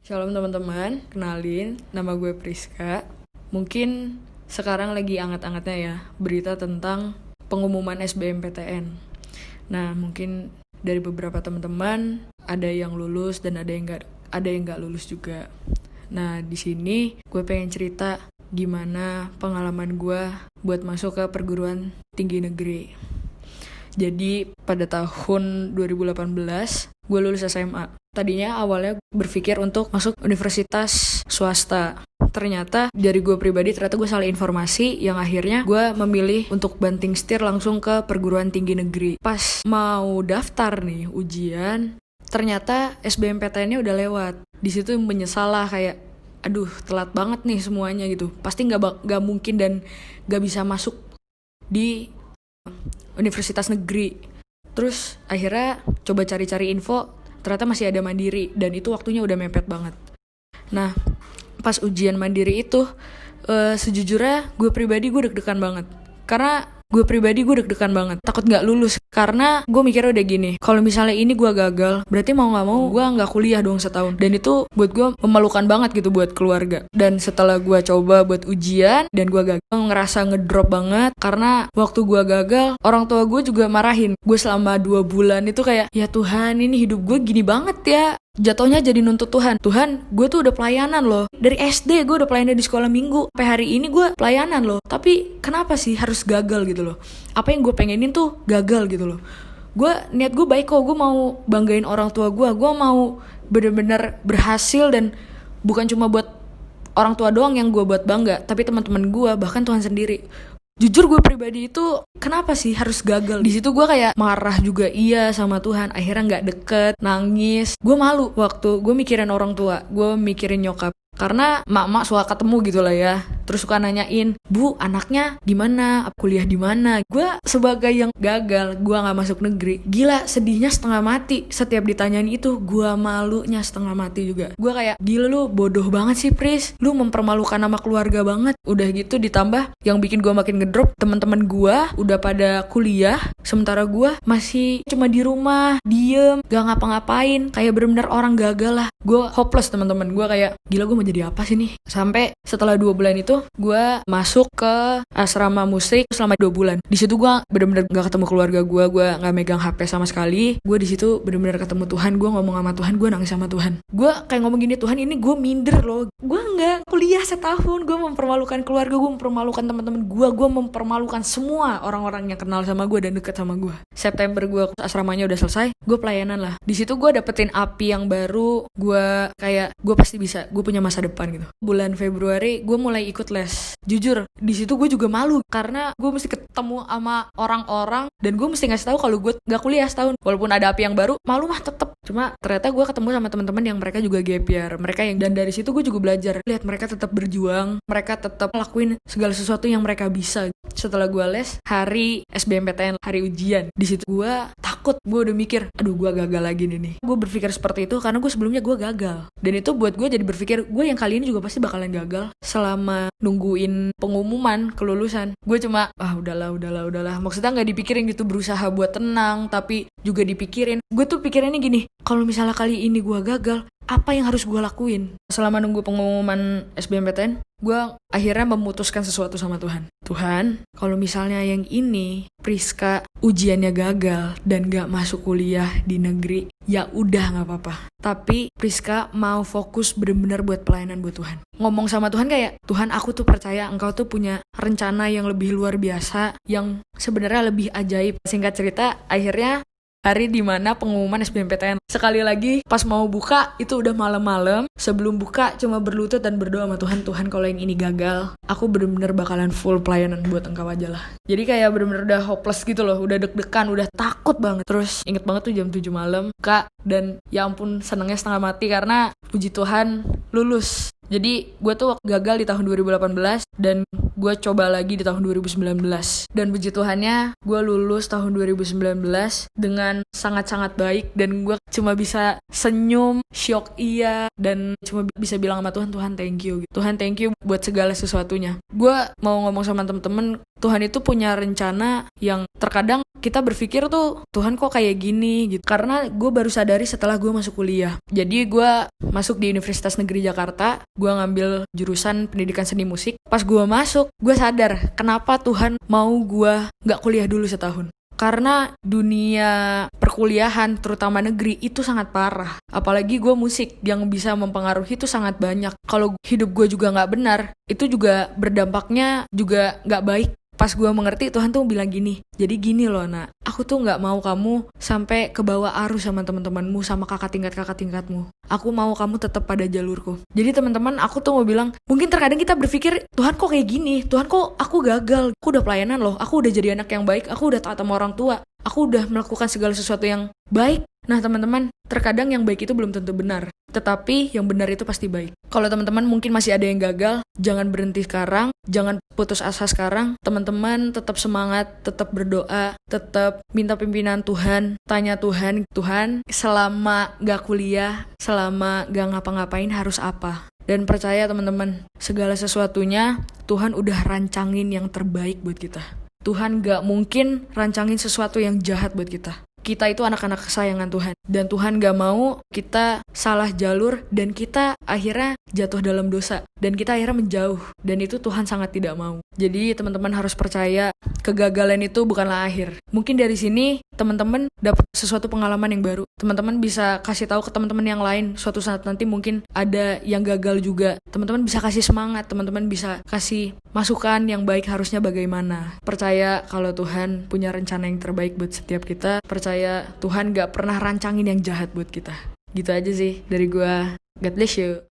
Shalom teman-teman, kenalin, nama gue Priska. Mungkin sekarang lagi anget-angetnya ya, berita tentang pengumuman SBMPTN. Nah, mungkin dari beberapa teman-teman ada yang lulus dan ada yang nggak lulus juga. Nah, di sini gue pengen cerita gimana pengalaman gue buat masuk ke perguruan tinggi negeri. Jadi pada tahun 2018 gue lulus SMA. Tadinya awalnya berpikir untuk masuk universitas swasta. Ternyata dari gue pribadi gue salah informasi yang akhirnya gue memilih untuk banting setir langsung ke perguruan tinggi negeri. Pas mau daftar nih ujian, ternyata SBMPTN-nya udah lewat. Di situ menyesal lah, kayak aduh telat banget nih semuanya gitu. Pasti nggak mungkin dan nggak bisa masuk di universitas negeri. Terus akhirnya coba cari-cari info, ternyata masih ada mandiri dan itu waktunya udah mepet banget. Nah, pas ujian mandiri itu sejujurnya gue pribadi deg-degan banget. Takut gak lulus. Karena gue mikirnya udah gini, kalau misalnya ini gue gagal, berarti mau gak mau gue gak kuliah dong setahun. Dan itu buat gue memalukan banget gitu buat keluarga. Dan setelah gue coba buat ujian dan gue gagal, ngerasa ngedrop banget. Karena waktu gue gagal, orang tua gue juga marahin. Gue selama 2 bulan itu kayak, ya Tuhan, ini hidup gue gini banget ya. Jatuhnya jadi nuntut Tuhan, gue tuh udah pelayanan loh. Dari SD gue udah pelayanan di sekolah minggu, sampai hari ini gue pelayanan loh. Tapi kenapa sih harus gagal gitu loh? Apa yang gue pengenin tuh gagal gitu loh. Niat gue baik kok, gue mau banggain orang tua gue mau bener-bener berhasil. Dan bukan cuma buat orang tua doang yang gue buat bangga, tapi teman-teman gue, bahkan Tuhan sendiri. Jujur gue pribadi itu kenapa sih harus gagal? Di situ gue kayak marah juga iya sama Tuhan. Akhirnya nggak deket, nangis. Gue malu waktu gue mikirin orang tua, gue mikirin nyokap. Karena mak-mak suka ketemu gitu lah ya. Terus suka nanyain, Bu, anaknya gimana? Kuliah di mana? Gue sebagai yang gagal, gue nggak masuk negeri. Gila, sedihnya setengah mati. Setiap ditanyain itu, gue malunya setengah mati juga. Gue kayak, gila lu bodoh banget sih Pris. Lu mempermalukan nama keluarga banget. Udah gitu ditambah yang bikin gue makin ngedrop, teman-teman gue udah pada kuliah, sementara gue masih cuma di rumah, diem, gak ngapa-ngapain. Kayak bener-bener orang gagal lah. Gue hopeless teman-teman. Gue kayak, gila gue mau jadi apa sih nih? Sampai setelah 2 bulan itu gue masuk ke asrama musik selama 2 bulan. Di situ gue bener-bener gak ketemu keluarga gue gak megang HP sama sekali. Gue di situ bener-bener ketemu Tuhan, gue ngomong sama Tuhan, gue nangis sama Tuhan. Gue kayak ngomong gini, Tuhan ini gue minder loh. Gue nggak kuliah setahun, gue mempermalukan keluarga, gue mempermalukan teman-teman gue mempermalukan semua orang-orang yang kenal sama gue dan deket sama gue. September gue asramanya udah selesai, gue pelayanan lah. Di situ gue dapetin api yang baru. Gue kayak gue pasti bisa, gue punya masa depan gitu. Bulan Februari gue mulai ikut les. Jujur di situ gue juga malu karena gue mesti ketemu sama orang-orang dan gue mesti ngasih tahu kalau gue nggak kuliah setahun. Walaupun ada api yang baru, malu mah tetep. Cuma ternyata gue ketemu sama teman-teman yang mereka juga gap year, dan dari situ gue juga belajar lihat mereka tetap berjuang, mereka tetap lakuin segala sesuatu yang mereka bisa. Setelah gue les hari SBMPTN, hari ujian, di situ gue takut. Gue udah mikir, aduh gue gagal lagi nih. Gue berpikir seperti itu karena gue sebelumnya gue gagal. Dan itu buat gue jadi berpikir, gue yang kali ini juga pasti bakalan gagal. Selama nungguin pengumuman kelulusan, gue cuma, udahlah. Maksudnya nggak dipikirin gitu, berusaha buat tenang, tapi juga dipikirin. Gue tuh pikirannya gini, kalau misalnya kali ini gue gagal, apa yang harus gue lakuin? Selama nunggu pengumuman SBMPTN, gue akhirnya memutuskan sesuatu sama Tuhan. Tuhan, kalau misalnya yang ini Priska ujiannya gagal dan gak masuk kuliah di negeri, ya udah gak apa-apa. Tapi Priska mau fokus bener-bener buat pelayanan buat Tuhan. Ngomong sama Tuhan kayak, Tuhan aku tuh percaya engkau tuh punya rencana yang lebih luar biasa, yang sebenarnya lebih ajaib. Singkat cerita, akhirnya hari dimana pengumuman SBMPTN. Sekali lagi pas mau buka itu udah malam-malam. Sebelum buka cuma berlutut dan berdoa sama Tuhan, Tuhan kalau yang ini gagal, aku bener-bener bakalan full pelayanan buat engkau aja lah. Jadi kayak bener-bener udah hopeless gitu loh, udah deg-degan, udah takut banget. Terus inget banget tuh jam 7 malam Kak, dan ya ampun senengnya setengah mati karena puji Tuhan lulus. Jadi gue tuh gagal di tahun 2018 dan gue coba lagi di tahun 2019. Dan puji Tuhannya gue lulus tahun 2019 dengan sangat-sangat baik. Dan gue cuma bisa senyum, syok iya, dan cuma bisa bilang sama Tuhan, Tuhan thank you. Tuhan thank you buat segala sesuatunya. Gue mau ngomong sama temen-temen, Tuhan itu punya rencana yang terkadang kita berpikir tuh Tuhan kok kayak gini gitu. Karena gue baru sadari setelah gue masuk kuliah. Jadi gue masuk di Universitas Negeri Jakarta, gue ngambil jurusan pendidikan seni musik. Pas gue masuk, gue sadar kenapa Tuhan mau gue gak kuliah dulu setahun. Karena dunia perkuliahan, terutama negeri, itu sangat parah. Apalagi gue musik, yang bisa mempengaruhi itu sangat banyak. Kalau hidup gue juga gak benar, itu juga berdampaknya juga gak baik. Pas gue mengerti, Tuhan tuh bilang gini, jadi gini loh nak, aku tuh gak mau kamu sampai ke bawah arus sama teman-temanmu, sama kakak tingkatmu. Aku mau kamu tetap pada jalurku. Jadi teman-teman, aku tuh mau bilang, mungkin terkadang kita berpikir, Tuhan kok kayak gini, Tuhan kok aku gagal, aku udah pelayanan loh, aku udah jadi anak yang baik, aku udah taat sama orang tua, aku udah melakukan segala sesuatu yang baik. Nah teman-teman, terkadang yang baik itu belum tentu benar, tetapi yang benar itu pasti baik. Kalau teman-teman mungkin masih ada yang gagal, jangan berhenti sekarang, jangan putus asa sekarang. Teman-teman tetap semangat, tetap berdoa, tetap minta pimpinan Tuhan, tanya Tuhan, Tuhan selama gak kuliah, selama gak ngapa-ngapain harus apa. Dan percaya teman-teman, segala sesuatunya Tuhan udah rancangin yang terbaik buat kita. Tuhan gak mungkin rancangin sesuatu yang jahat buat kita. Kita itu anak-anak kesayangan Tuhan. Dan Tuhan gak mau kita salah jalur dan kita akhirnya jatuh dalam dosa. Dan kita akhirnya menjauh. Dan itu Tuhan sangat tidak mau. Jadi teman-teman harus percaya kegagalan itu bukanlah akhir. Mungkin dari sini teman-teman dapat sesuatu pengalaman yang baru. Teman-teman bisa kasih tahu ke teman-teman yang lain. Suatu saat nanti mungkin ada yang gagal juga. Teman-teman bisa kasih semangat. Teman-teman bisa kasih masukan yang baik harusnya bagaimana. Percaya kalau Tuhan punya rencana yang terbaik buat setiap kita. Percaya Tuhan gak pernah rancangin yang jahat buat kita. Gitu aja sih dari gua. God bless you.